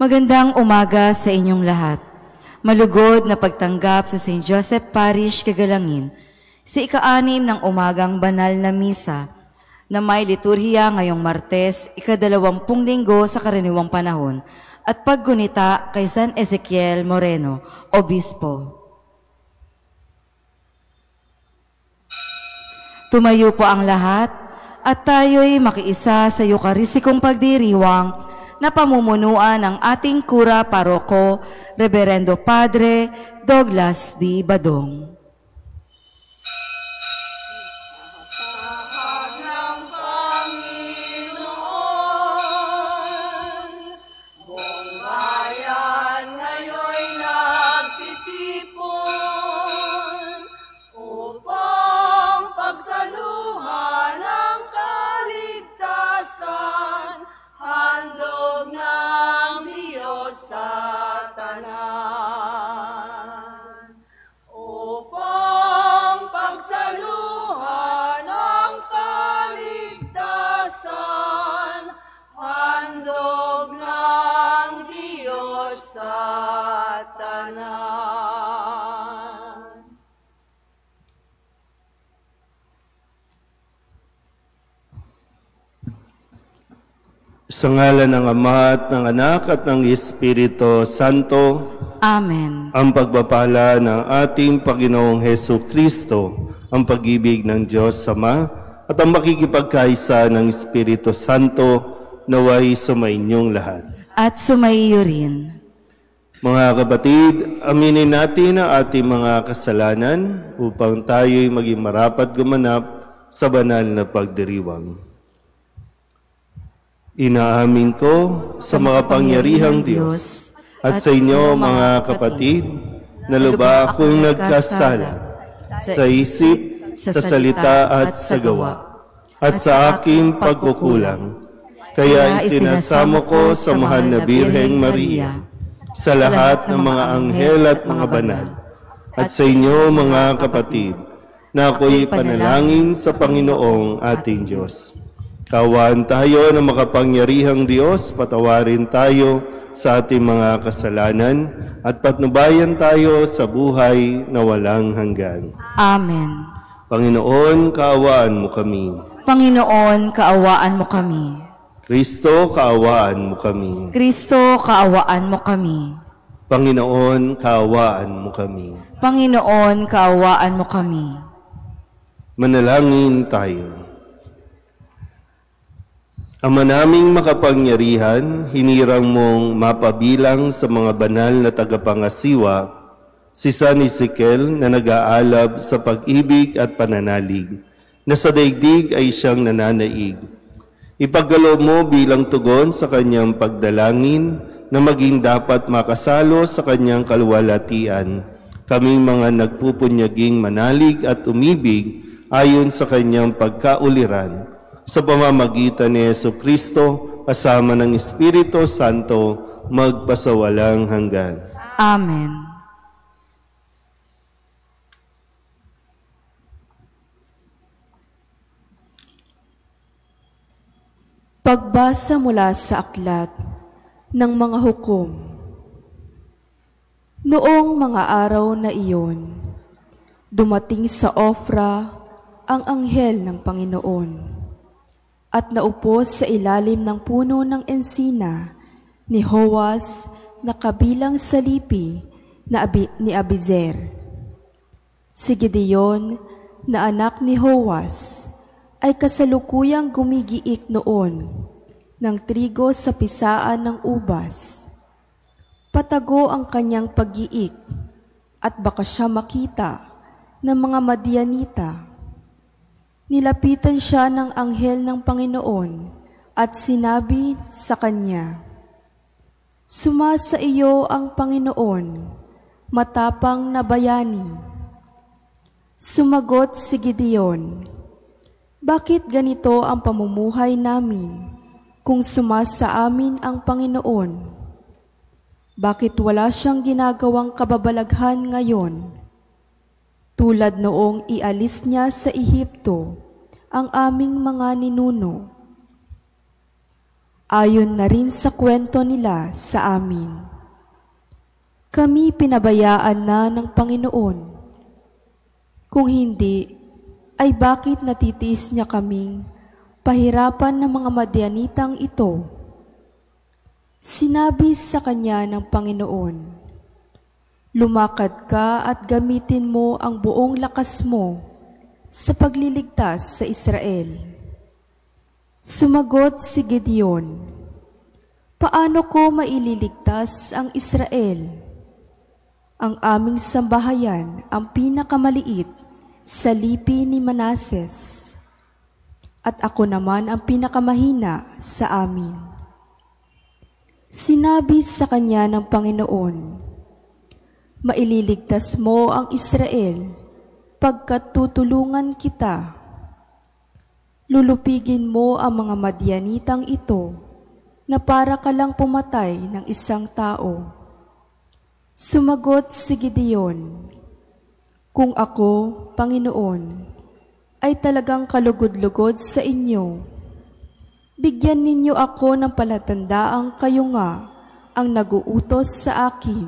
Magandang umaga sa inyong lahat. Malugod na pagtanggap sa St. Joseph Parish, Kagalangin, sa ika-6 ng umagang banal na misa na may liturhiya ngayong Martes, ika-20 linggo sa karaniwang panahon at paggunita kay San Ezekiel Moreno, Obispo. Tumayo po ang lahat at tayo'y makiisa sa Eucharistikong pagdiriwang na pamumunuan ng ating Kura Paroko, Reverendo Padre Douglas D. Badong. Sa ngalan ng Ama at ng Anak at ng Espiritu Santo. Amen. Ang pagpapala ng ating Panginoong Hesus Kristo, ang pag-ibig ng Diyos Ama, at ang makikipagkaisa ng Espiritu Santo naway sumainyong lahat. At sumaiyo rin. Mga kapatid, aminin natin ang ating mga kasalanan upang tayo'y maging marapat gumanap sa banal na pagdiriwang. Inaamin ko sa makapangyarihang Diyos at sa inyo mga kapatid na lubha akong nagkasala sa isip, sa salita at sa gawa at sa aking pagkukulang. Kaya isinasamo ko sa mahal na Birheng Maria, sa lahat ng mga anghel at mga banal, at sa inyo mga kapatid na ako'y panalangin sa Panginoong ating Diyos. Kaawaan tayo ng makapangyarihang Diyos, patawarin tayo sa ating mga kasalanan at patnubayan tayo sa buhay na walang hanggan. Amen. Panginoon, kaawaan mo kami. Panginoon, kaawaan mo kami. Kristo, kaawaan mo kami. Kristo, kaawaan mo kami. Panginoon, kaawaan mo kami. Panginoon, kaawaan mo kami. Manalangin tayo. Ama naming makapangyarihan, hinirang mong mapabilang sa mga banal na tagapangasiwa si San Ezekiel na nag-aalab sa pag-ibig at pananalig, na sa daigdig ay siyang nananaig. Ipagkaloob mo bilang tugon sa kanyang pagdalangin na maging dapat makasalo sa kanyang kaluwalhatian, kaming mga nagpupunyaging manalig at umibig ayon sa kanyang pagkauliran, sa pamamagitan ni Jesucristo kasama ng Espiritu Santo magpasawalang hanggan. Amen. Pagbasa mula sa aklat ng mga hukom. Noong mga araw na iyon, dumating sa Ofra ang anghel ng Panginoon at naupo sa ilalim ng puno ng ensina ni Joas na kabilang sa lipi ni Abizer. Si Gideon na anak ni Joas ay kasalukuyang gumigiik noon ng trigo sa pisaan ng ubas. Patago ang kanyang pag-iik at baka siya makita ng mga Madianita. Nilapitan siya ng anghel ng Panginoon at sinabi sa kanya, "Sumasa iyo ang Panginoon, matapang na bayani." Sumagot si Gideon, "Bakit ganito ang pamumuhay namin kung sumasa amin ang Panginoon? Bakit wala siyang ginagawang kababalaghan ngayon? Tulad noong ialis niya sa Ehipto ang aming mga ninuno. ayon na rin sa kwento nila sa amin. Kami pinabayaan na ng Panginoon. Kung hindi, ay bakit natitiis niya kaming pahirapan ng mga Madyanitang ito? Sinabi sa kanya ng Panginoon, lumakad ka at gamitin mo ang buong lakas mo sa pagliligtas sa Israel. Sumagot si Gideon, paano ko maililigtas ang Israel? Ang aming sambahayan ang pinakamaliit sa lipi ni Manases, at ako naman ang pinakamahina sa amin. Sinabi sa kanya ng Panginoon, maililigtas mo ang Israel pagkat tutulungan kita. Lulupigin mo ang mga Madyanitang ito na para ka lang pumatay ng isang tao. Sumagot si Gideon, kung ako, Panginoon, ay talagang kalugod-lugod sa inyo, bigyan ninyo ako ng palatandaang kayo nga ang naguutos sa akin.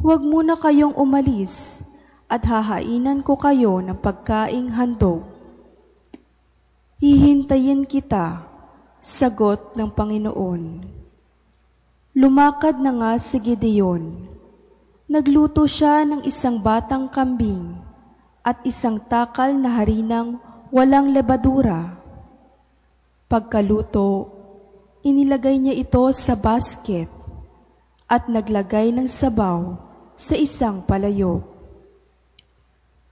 Huwag muna kayong umalis at hahainan ko kayo ng pagkaing handog. Hihintayin kita, sagot ng Panginoon. Lumakad na nga si Gideon. Nagluto siya ng isang batang kambing at isang takal na harinang walang lebadura. Pagkaluto, inilagay niya ito sa basket at naglagay ng sabaw sa isang palayok.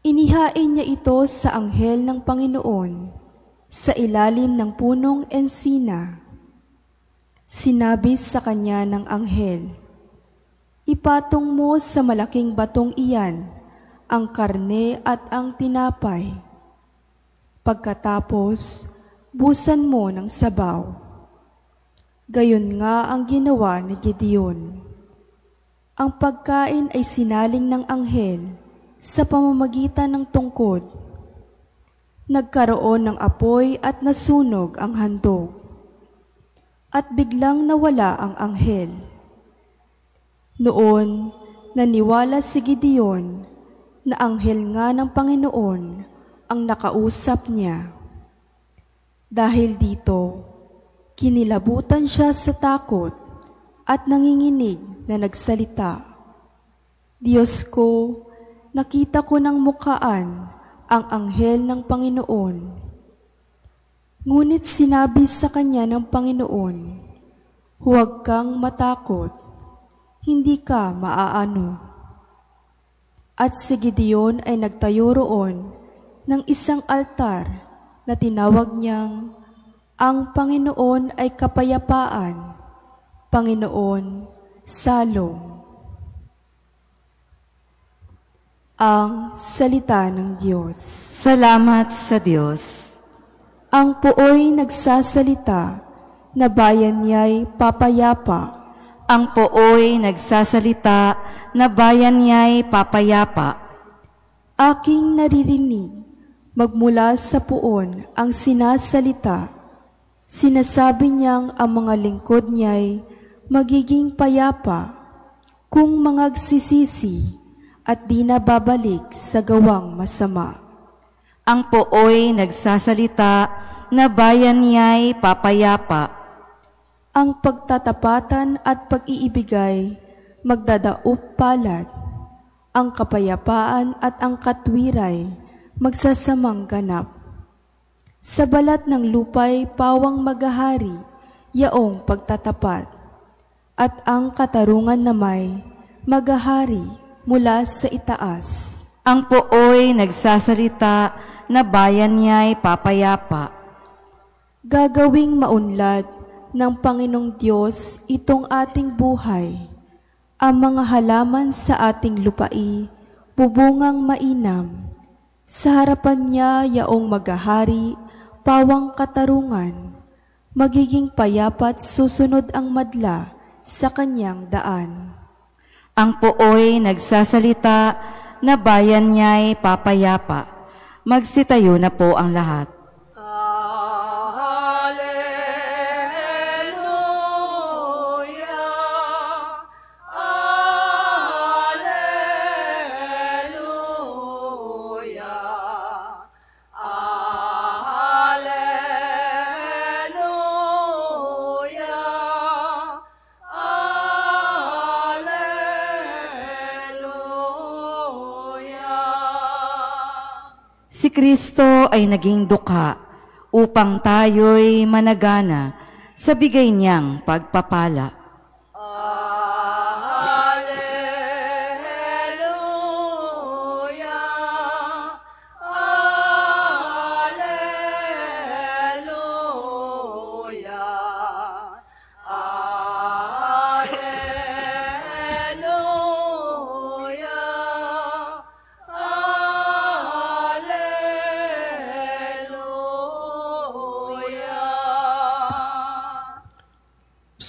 Inihain niya ito sa anghel ng Panginoon sa ilalim ng punong ensina. Sinabi sa kanya ng anghel, ipatong mo sa malaking batong iyan ang karne at ang tinapay. Pagkatapos, busan mo ng sabaw. Gayon nga ang ginawa ni Gideon. Ang pagkain ay sinaling ng anghel sa pamamagitan ng tungkod. Nagkaroon ng apoy at nasunog ang handog, at biglang nawala ang anghel. Noon, naniwala si Gideon na anghel nga ng Panginoon ang nakausap niya. Dahil dito, kinilabutan siya sa takot at nanginginig na nagsalita, Diyos ko, nakita ko ng mukaan ang anghel ng Panginoon. Ngunit sinabi sa kanya ng Panginoon, huwag kang matakot, hindi ka maaano. At si Gideon ay nagtayo roon ng isang altar na tinawag niyang, ang Panginoon ay kapayapaan, Panginoon, Salom. Ang salita ng Diyos. Salamat sa Diyos. Ang pooy nagsasalita, na bayan niya'y papayapa. Ang pooy nagsasalita, na bayan niya'y papayapa. Aking naririnig, magmula sa puon ang sinasalita. Sinasabi niyang ang mga lingkod niya'y magiging payapa kung mangagsisisi at di na babalik sa gawang masama. Ang pooy nagsasalita, na bayan niya'y papayapa. Ang pagtatapatan at pag-iibigay magdadaup palad. Ang kapayapaan at ang katwiray magsasamang ganap. Sa balat ng lupay pawang maghahari, yaong pagtatapat. At ang katarungan na may maghahari mula sa itaas. Ang pooy nagsasalita, na bayan niya'y papayapa. Gagawing maunlad ng Panginoong Diyos itong ating buhay. Ang mga halaman sa ating lupai, bubungang mainam. Sa harapan niya yaong maghahari, pawang katarungan. Magiging payapat susunod ang madla sa kanyang daan. Ang pooy nagsasalita, na bayan niya'y papayapa. Magsitayo na po ang lahat. Alleluia. Si Kristo ay naging dukha upang tayo'y managana sa bigay niyang pagpapala.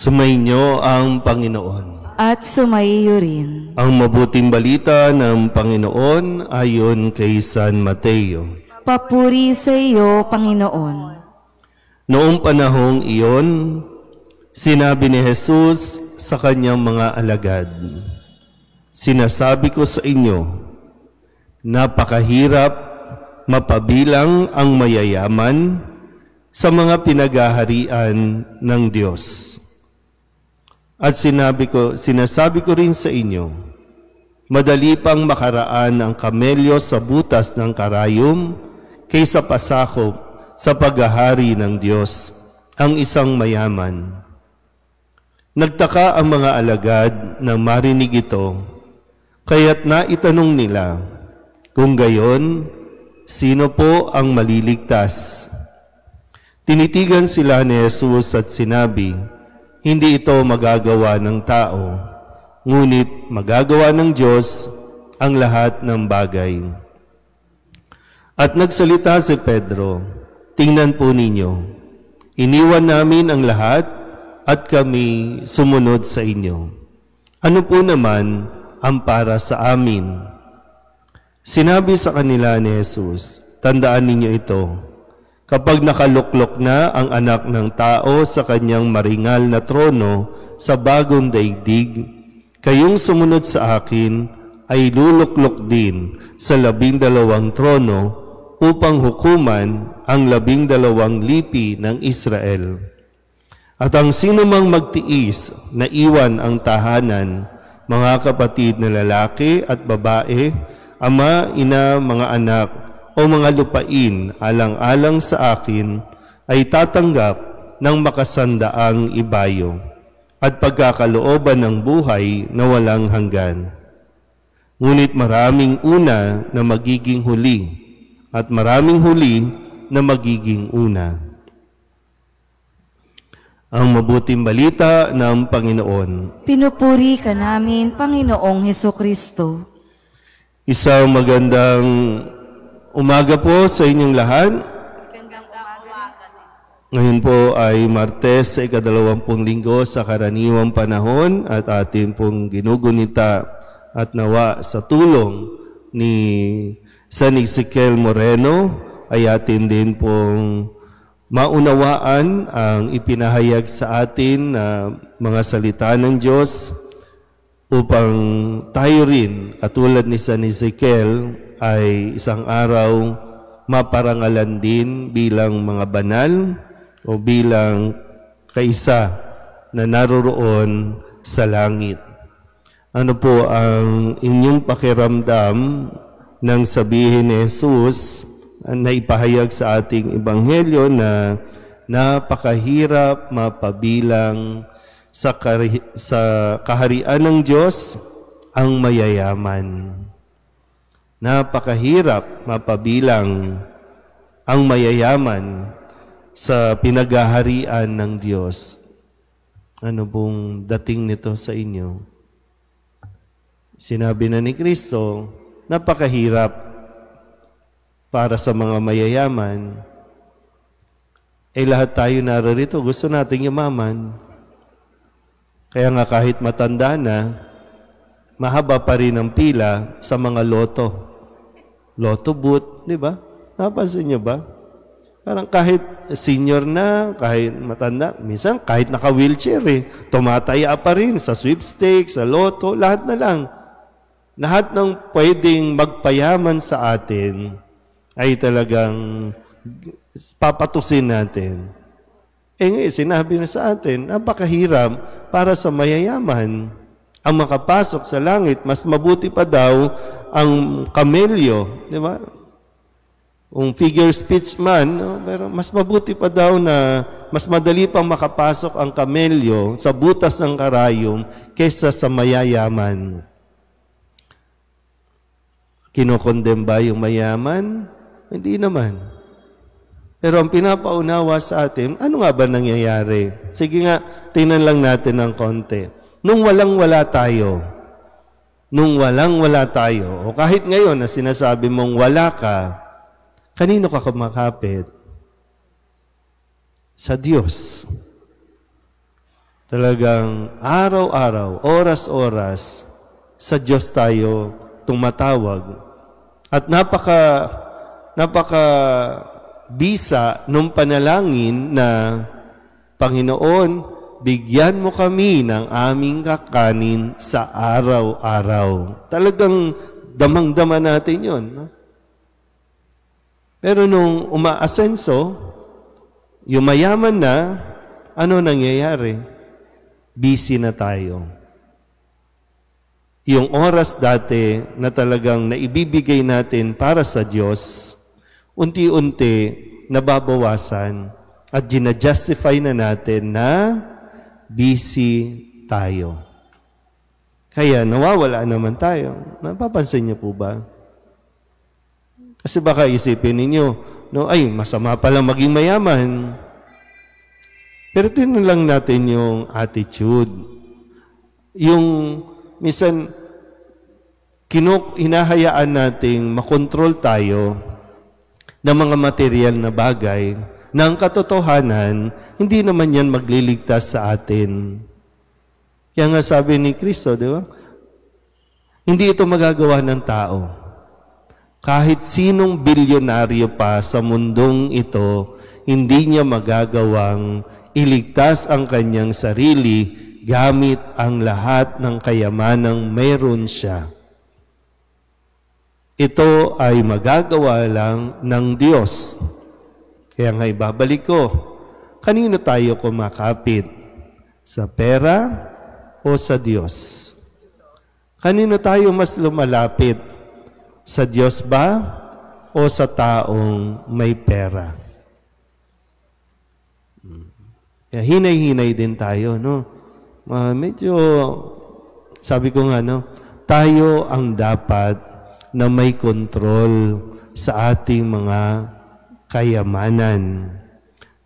Sumainyo ang Panginoon. At sumaiyo rin. Ang mabuting balita ng Panginoon ayon kay San Mateo. Papuri sa iyo, Panginoon. Noong panahong iyon, sinabi ni Jesus sa kanyang mga alagad, "Sinasabi ko sa inyo, napakahirap mapabilang ang mayayaman sa mga pinagaharian ng Diyos. At sinasabi ko rin sa inyo, madali pang makaraan ang kamelyo sa butas ng karayom kaysa pasakop sa paghahari ng Diyos ang isang mayaman." Nagtaka ang mga alagad nang marinig ito, kaya't naitanong nila, kung gayon, sino po ang maliligtas? Tinitigan sila ni Jesus at sinabi, hindi ito magagawa ng tao, ngunit magagawa ng Diyos ang lahat ng bagay. At nagsalita si Pedro, tingnan po ninyo, iniwan namin ang lahat at kami sumunod sa inyo. Ano po naman ang para sa amin? Sinabi sa kanila ni Jesus, tandaan ninyo ito, kapag nakaluklok na ang anak ng tao sa kanyang maringal na trono sa bagong daigdig, kayong sumunod sa akin ay luluklok din sa 12 trono upang hukuman ang 12 lipi ng Israel. At ang sinumang magtiis na iwan ang tahanan, mga kapatid na lalaki at babae, ama, ina, mga anak, o mga lupain alang-alang sa akin ay tatanggap ng makasandaang ibayo at pagkakalooban ng buhay na walang hanggan. Ngunit maraming una na magiging huli at maraming huli na magiging una. Ang mabuting balita ng Panginoon. Pinupuri ka namin, Panginoong Hesukristo. Isang magandang umaga po sa inyong lahat. Ngayon po ay Martes sa ika-20 linggo sa karaniwang panahon at atin pong ginugunita at nawa sa tulong ni San Ezekiel Moreno ay atin din pong maunawaan ang ipinahayag sa atin na mga salita ng Diyos upang tayo rin, katulad ni San Ezekiel, ay isang araw maparangalan din bilang mga banal o bilang kaisa na naroroon sa langit. Ano po ang inyong pakiramdam nang sabihin ni Jesus na ipahayag sa ating ebanghelyo na napakahirap mapabilang sa kaharian ng Diyos ang mayayaman? Napakahirap mapabilang ang mayayaman sa pinaghaharian ng Diyos. Ano pong dating nito sa inyo? Sinabi na ni Kristo, napakahirap para sa mga mayayaman. Lahat tayo narito, gusto nating yumaman. Kaya nga kahit matanda na, mahaba pa rin ang pila sa mga loto. Lotto booth, di ba? Napansin niyo ba? Parang kahit senior na, kahit matanda, minsan kahit naka-wheelchair tumataya pa rin sa sweepstakes, sa lotto, lahat na lang. Lahat ng pwedeng magpayaman sa atin ay talagang papatusin natin. Ngayon, sinabi na sa atin, napakahirap para sa mayayaman ang makapasok sa langit. Mas mabuti pa daw ang kamelyo, di ba? Kung figure speech man, no? Pero mas mabuti pa daw na mas madali pang makapasok ang kamelyo sa butas ng karayom kaysa sa mayayaman. Kinokondem ba yung mayaman? Hindi naman. Pero ang pinapaunawa sa atin, ano nga ba nangyayari? Sige nga, tingnan lang natin ng konti. Nung walang-wala tayo, o kahit ngayon na sinasabi mong wala ka, kanino ka kumakapit? Sa Diyos. Talagang araw-araw, oras-oras, sa Diyos tayo tumatawag. At napaka bisa nung panalangin na, Panginoon, bigyan mo kami ng aming kakanin sa araw-araw. Talagang damang-dama natin yun. No? Pero nung umaasenso, yumayaman na, ano nangyayari? Busy na tayo. Yung oras dati na talagang naibibigay natin para sa Diyos, unti-unti nababawasan at ginajustify na natin na busy tayo. Kaya nawawala naman tayo. Napapansin niyo po ba? Kasi baka isipin ninyo, no, ay, masama pala maging mayaman. Pero tingnan lang natin yung attitude. Yung minsan, hinahayaan nating makontrol tayo ng mga material na bagay na ang katotohanan, hindi naman yan magliligtas sa atin. Kaya nga sabi ni Kristo, di ba? Hindi ito magagawa ng tao. Kahit sinong bilyonaryo pa sa mundong ito, hindi niya magagawang iligtas ang kanyang sarili gamit ang lahat ng kayamanang mayroon siya. Ito ay magagawa lang ng Diyos. Kaya nga ibabalik ko, kanino tayo kumakapit? Sa pera o sa Diyos? Kanino tayo mas lumalapit? Sa Diyos ba o sa taong may pera? Kaya hinay-hinay din tayo, no? Medyo, sabi ko nga, no? Tayo ang dapat na may kontrol sa ating mga kayamanan.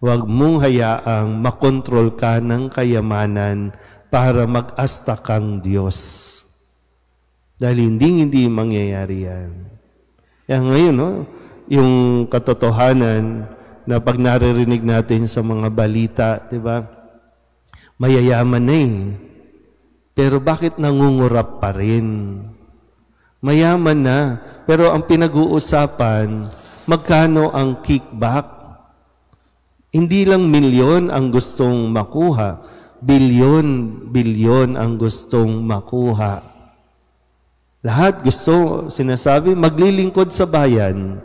Huwag mong hayaang makontrol ka ng kayamanan para mag-asta kang Diyos. Dahil hindi mangyayari yan. Kaya ngayon, no, yung katotohanan na pag naririnig natin sa mga balita, di ba? Mayayaman na eh. Pero bakit nangungurap pa rin? Mayaman na, pero ang pinag-uusapan, magkano ang kickback? Hindi lang milyon ang gustong makuha, bilyon ang gustong makuha. Lahat gusto, sinasabi, maglilingkod sa bayan.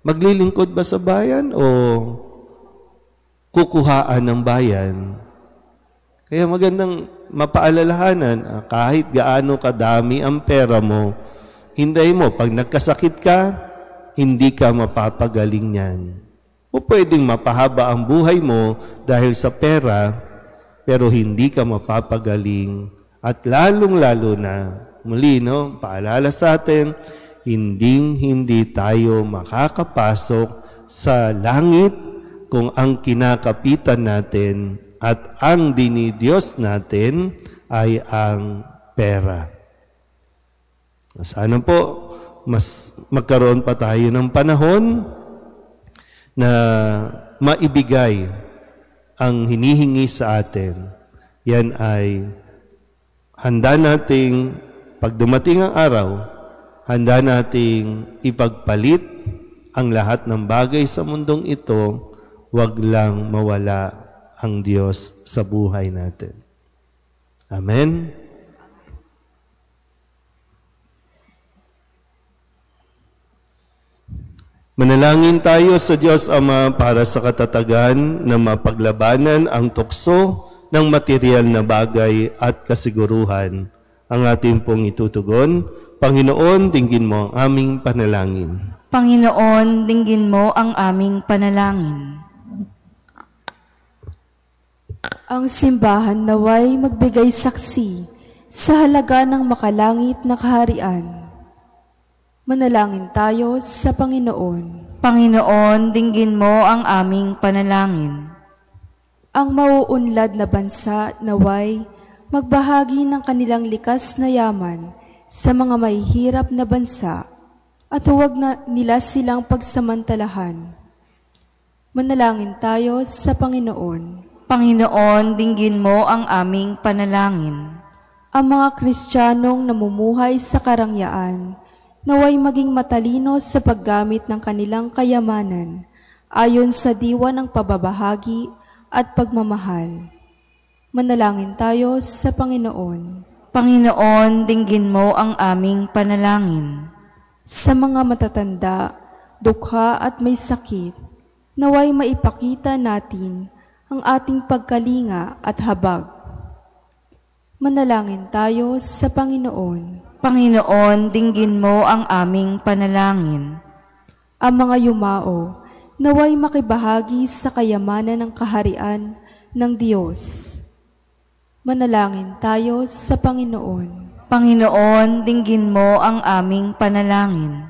Maglilingkod ba sa bayan o kukuhaan ng bayan? Kaya magandang mapaalalahanan, kahit gaano kadami ang pera mo, hinday mo, pag nagkasakit ka, hindi ka mapapagaling niyan. O pwedeng mapahaba ang buhay mo dahil sa pera, pero hindi ka mapapagaling. At lalong-lalo na, muli, no, paalala sa atin, hindi tayo makakapasok sa langit kung ang kinakapitan natin at ang dinidiyos natin ay ang pera. Sana po, mas magkaroon pa tayo ng panahon na maibigay ang hinihingi sa atin. Yan ay handa nating, pag dumating ang araw, handa nating ipagpalit ang lahat ng bagay sa mundong ito, wag lang mawala ang Diyos sa buhay natin. Amen? Manalangin tayo sa Diyos Ama para sa katatagan na mapaglabanan ang tukso ng material na bagay at kasiguruhan. Ang ating pong itutugon, Panginoon, dinggin mo ang aming panalangin. Panginoon, dinggin mo ang aming panalangin. Ang simbahan naway magbigay saksi sa halaga ng makalangit na kaharian. Manalangin tayo sa Panginoon. Panginoon, dinggin mo ang aming panalangin. Ang mauunlad na bansa naway magbahagi ng kanilang likas na yaman sa mga mahihirap na bansa at huwag na nila silang pagsamantalahan. Manalangin tayo sa Panginoon. Panginoon, dinggin mo ang aming panalangin. Ang mga Kristiyanong namumuhay sa karangyaan naway maging matalino sa paggamit ng kanilang kayamanan ayon sa diwa ng pababahagi at pagmamahal. Manalangin tayo sa Panginoon. Panginoon, dinggin mo ang aming panalangin. Sa mga matatanda, dukha at may sakit, naway maipakita natin ang ating pagkalinga at habag. Manalangin tayo sa Panginoon. Panginoon, dinggin mo ang aming panalangin. Ang mga yumao, naway makibahagi sa kayamanan ng kaharian ng Diyos. Manalangin tayo sa Panginoon. Panginoon, dinggin mo ang aming panalangin.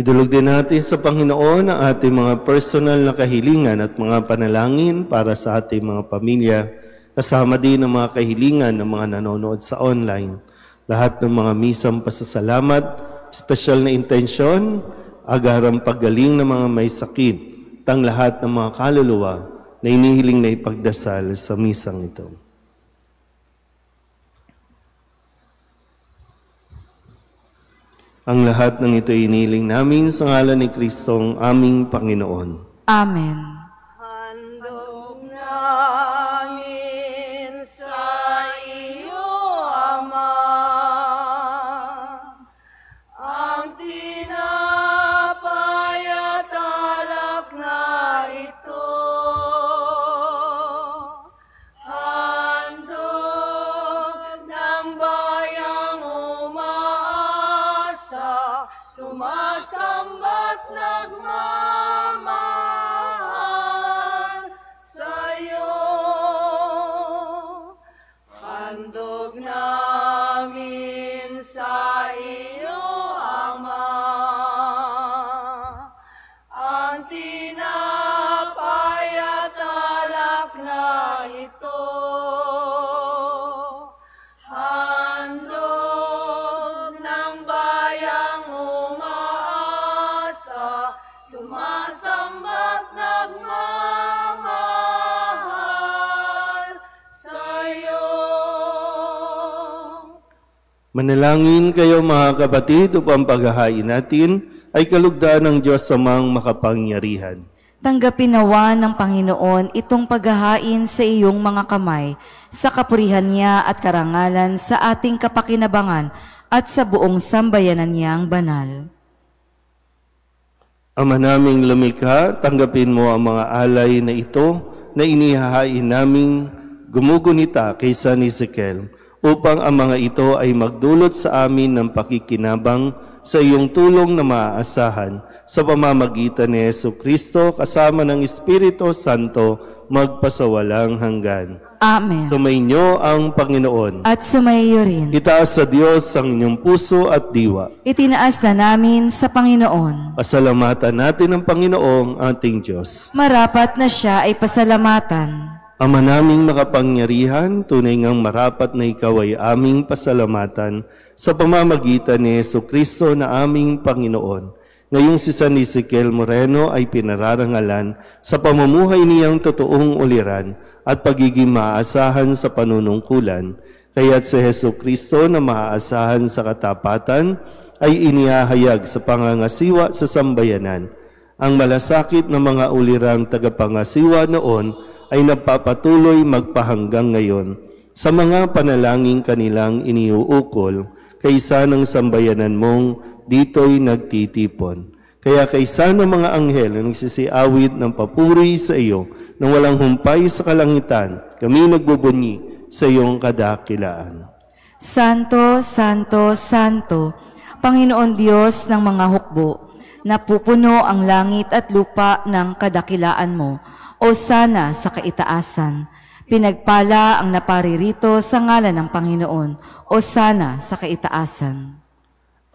Idulog din natin sa Panginoon ang ating mga personal na kahilingan at mga panalangin para sa ating mga pamilya, kasama din ang mga kahilingan ng mga nanonood sa online. Lahat ng mga misang pasasalamat, espesyal na intensyon, agarang paggaling ng mga may sakit, tang lahat ng mga kaluluwa na inihiling na ipagdasal sa misang ito. Ang lahat ng ito inihiling namin sa ngalan ni Kristong aming Panginoon. Amen. Handog namin sa iyo, Ama, ang tinapay at alak na ito. Handog ng bayang umaasa, sumasamba't nagmamahal sa'yo. Handog namin sa iyo, Ama, ang tinapay at alak na ito. Handog ng bayang umaasa, sumasamba't nagmamahal sa'yo. Manalangin kayo mga kapatid upang paghahain natin ay kalugdan ng Diyos Amang makapangyarihan. Tanggapin nawa ng Panginoon itong paghahain sa iyong mga kamay, sa kapurihan niya at karangalan sa ating kapakinabangan at sa buong sambayanan niyang banal. Ama naming lumikha, tanggapin mo ang mga alay na ito na inihahain naming gumugunita kay San Ezekiel, upang ang mga ito ay magdulot sa amin ng pakikinabang sa iyong tulong na maaasahan sa pamamagitan ni Jesucristo kasama ng Espiritu Santo magpasawalang hanggan. Amen. Sumainyo ang Panginoon. At sumaiyo rin. Itaas sa Diyos ang inyong puso at diwa. Itinaas na namin sa Panginoon. Pasalamatan natin ang Panginoong ating Diyos. Marapat na siya ay pasalamatan. Ama naming makapangyarihan, tunay ngang marapat na ikaw ay aming pasalamatan sa pamamagitan ni Jesucristo na aming Panginoon. Ngayong si San Ezekiel Moreno ay pinararangalan sa pamumuhay niyang totoong uliran at pagiging maaasahan sa panunungkulan. Kaya't si Jesucristo na maaasahan sa katapatan ay inihahayag sa pangangasiwa sa sambayanan. Ang malasakit na mga ulirang tagapangasiwa noon ay nagpapatuloy magpahanggang ngayon sa mga panalangin kanilang iniuukol kaysa ng sambayanan mong dito'y nagtitipon. Kaya kaysa ng mga anghel na nagsisiawit ng papuri sa iyo nang walang humpay sa kalangitan, kami nagbubunyi sa iyong kadakilaan. Santo, Santo, Santo, Panginoon Diyos ng mga hukbo, Napupuno ang langit at lupa ng kadakilaan mo, o sana sa kaitaasan. Pinagpala ang naparirito sa ngalan ng Panginoon, o sana sa kaitaasan.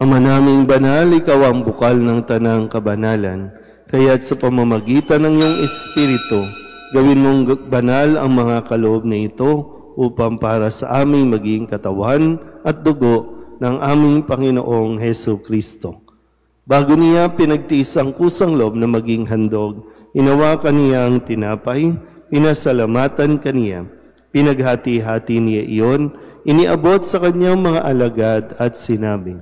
Ama naming banal, ikaw ang bukal ng tanang kabanalan, kaya't sa pamamagitan ng iyong Espiritu, gawin mong banal ang mga kaloob na ito upang para sa aming maging katawan at dugo ng aming Panginoong Hesu Kristo. Bago niya pinagtiis ang kusang loob na maging handog, inawakan niya ang tinapay, pinasalamatan kaniya, pinaghati-hati niya iyon, iniabot sa kanyang mga alagad at sinabi,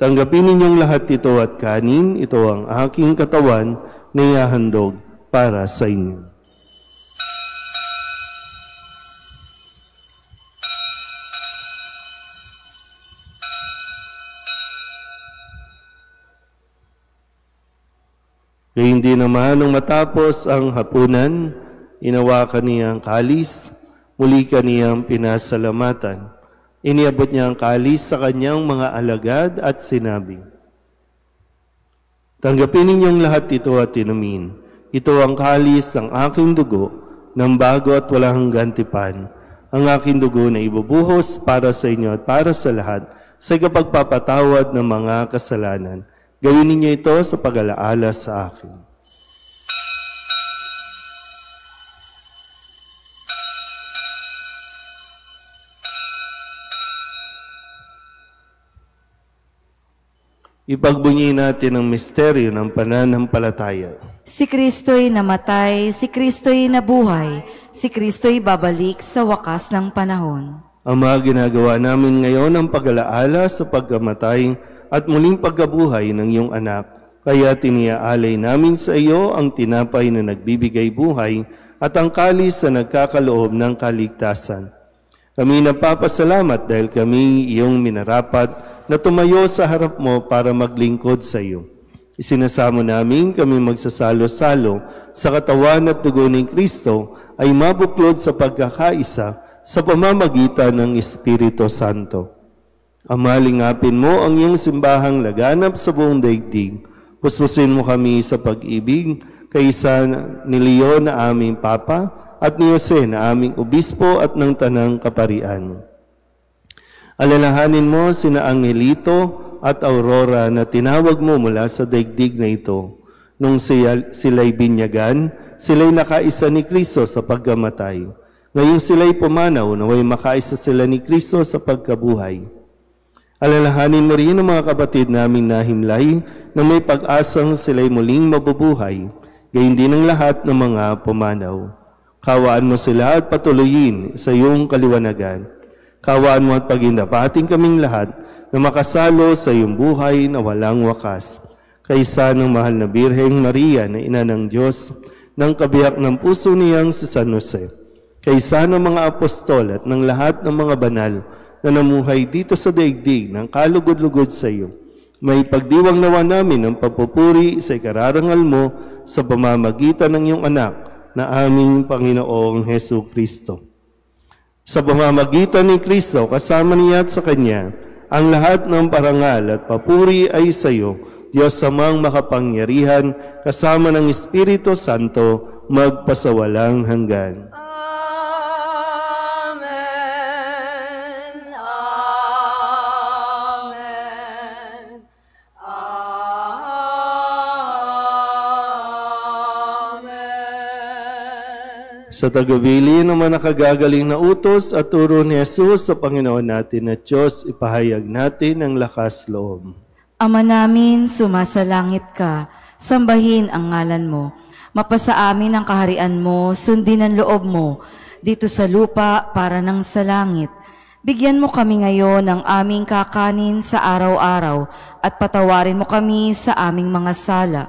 "Tanggapin ninyong lahat ito at kanin, ito ang aking katawan na ihahandog para sa inyo." Hindi naman nung matapos ang hapunan, inawakan niya ang kalis, muli kaniyang pinasalamatan. Iniabot niya ang kalis sa kanyang mga alagad at sinabi, "Tanggapin ninyong lahat ito at inumin. Ito ang kalis ng aking dugo, ng bago at walang gantipan. Ang aking dugo na ibubuhos para sa inyo at para sa lahat sa ikapagpapatawad ng mga kasalanan. Gawin ninyo ito sa pag-alaala sa akin." Ipagbunyi natin ang misteryo ng pananampalataya. Si Kristo'y namatay, si Kristo'y nabuhay, si Kristo'y babalik sa wakas ng panahon. Ama, ginagawa namin ngayon ang pag-alaala sa pagkamatay at muling pagkabuhay ng iyong anak. Kaya tiniaalay namin sa iyo ang tinapay na nagbibigay buhay at ang kalis na nagkakaloob ng kaligtasan. Kami napapasalamat dahil kami iyong minarapat na tumayo sa harap mo para maglingkod sa iyo. Isinasamo namin kami magsasalo-salo sa katawan at dugo ni Kristo ay mabuklod sa pagkakaisa sa pamamagitan ng Espiritu Santo. Ama, lingapin mo ang iyong simbahang laganap sa buong daigdig. Puspusin mo kami sa pag-ibig, kaysa ni Leon na aming Papa, at ni Jose na aming Obispo at ng Tanang Kaparian. Alalahanin mo sina Angelito at Aurora na tinawag mo mula sa daigdig na ito. Nung sila'y binyagan, sila'y nakaisa ni Kristo sa pagkamatay. Ngayong sila'y pumanaw, naway makaisa sila ni Kristo sa pagkabuhay. Alalahanin mo rin ang mga kapatid naming nahimlay na may pag-asang sila'y muling mabubuhay, gayon din ang lahat ng mga pumanaw. Kawaan mo sila at patuloyin sa iyong kaliwanagan. Kawaan mo at pagindapating kaming lahat na makasalo sa iyong buhay na walang wakas. Kaysa ng mahal na Birheng Maria na ina ng Diyos, ng kabiyak ng puso niyang si San Jose. Kaysa ng mga apostol at ng lahat ng mga banal na namuhay dito sa daigdig ng kalugod-lugod sa iyo. May pagdiwang nawa namin ang papupuri sa ikararangal mo sa pamamagitan ng iyong anak na aming Panginoong Hesu Kristo. Sa pamamagitan ni Kristo, kasama niya at sa Kanya, ang lahat ng parangal at papuri ay sa iyo, Diyos Amang makapangyarihan, kasama ng Espiritu Santo, magpasawalang hanggan. Sa tagabili ng mga nakagagaling na utos at turo ni Jesus sa Panginoon natin at Diyos, ipahayag natin ang lakas loob. Ama namin, sumasalangit ka, sambahin ang ngalan mo. Mapasa amin ang kaharian mo, sundin ang loob mo, dito sa lupa para nang sa langit. Bigyan mo kami ngayon ng aming kakanin sa araw-araw at patawarin mo kami sa aming mga sala,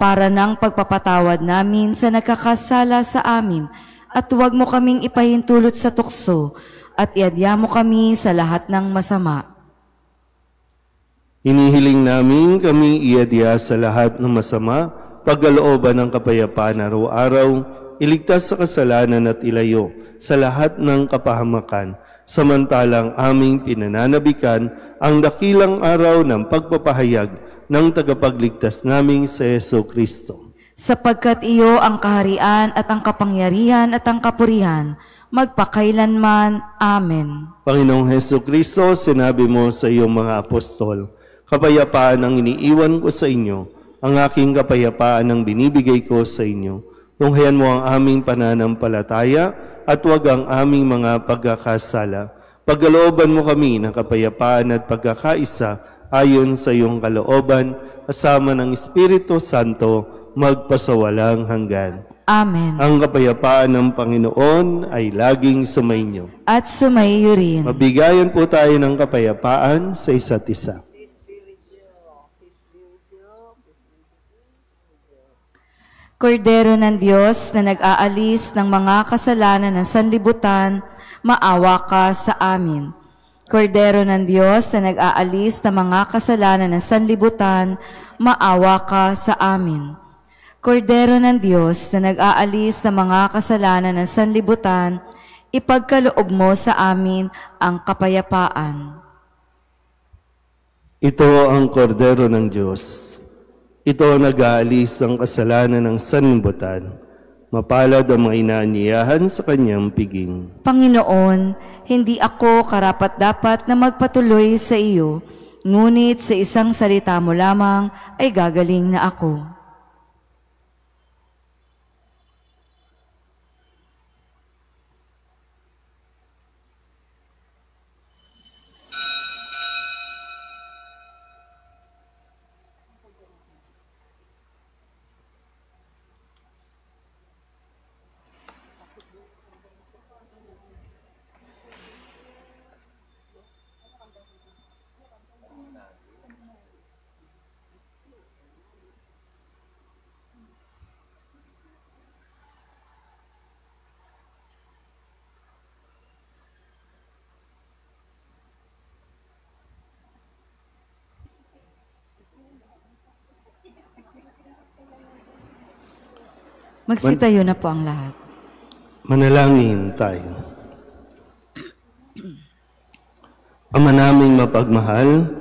para ng pagpapatawad namin sa nagkakasala sa amin, at huwag mo kaming ipahintulot sa tukso, at iadya mo kami sa lahat ng masama. Hinihiling namin kami iadya sa lahat ng masama, pagkalooban ng kapayapaan araw-araw, iligtas sa kasalanan at ilayo sa lahat ng kapahamakan, samantalang aming pinananabikan ang dakilang araw ng pagpapahayag ng tagapagligtas naming sa Yesu Kristo. Sapagkat iyo ang kaharian at ang kapangyarihan at ang kapurihan, magpakailanman. Amen. Panginoong Hesu Kristo, sinabi mo sa iyong mga apostol, kapayapaan ang iniiwan ko sa inyo, ang aking kapayapaan ang binibigay ko sa inyo. Tunghayan mo ang aming pananampalataya at huwag ang aming mga pagkakasala. Pagkalooban mo kami ng kapayapaan at pagkakaisa ayon sa iyong kalooban, kasama ng Espiritu Santo, magpasawalang hanggan. Amen. Ang kapayapaan ng Panginoon ay laging sumainyo. At sumaiyo rin. Mabigayan po tayo ng kapayapaan sa isa't isa. Kordero ng Diyos na nag-aalis ng mga kasalanan ng sanlibutan, maawa ka sa amin. Kordero ng Diyos na nag-aalis ng mga kasalanan ng sanlibutan, maawa ka sa amin. Kordero ng Diyos na nag-aalis ng mga kasalanan ng sanlibutan, ipagkaloob mo sa amin ang kapayapaan. Ito ang kordero ng Diyos. Ito ang nag-aalis ng kasalanan ng sanlibutan. Mapalad ang mga inaanyayahan sa kanyang piging. Panginoon, hindi ako karapat-dapat na magpatuloy sa iyo, ngunit sa isang salita mo lamang ay gagaling na ako. Magsitayo na po ang lahat. Manalangin tayo. Ama naming mapagmahal,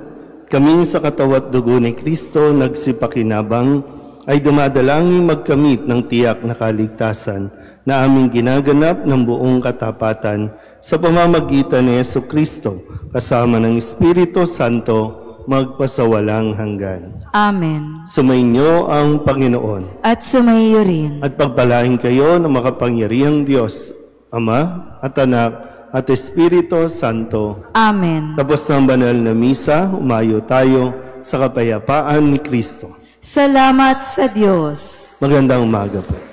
kami sa katawan at dugo ni Kristo nagsipakinabang ay dumadalangin magkamit ng tiyak na kaligtasan na aming ginaganap ng buong katapatan sa pamamagitan ni Yesu Kristo kasama ng Espiritu Santo magpasawalang hanggan. Amen. Sumainyo ang Panginoon. At sumaiyo rin. At pagpalain kayo ng makapangyarihang Diyos, Ama at Anak at Espiritu Santo. Amen. Tapos ng banal na misa, umayo tayo sa kapayapaan ni Kristo. Salamat sa Diyos. Magandang umaga po.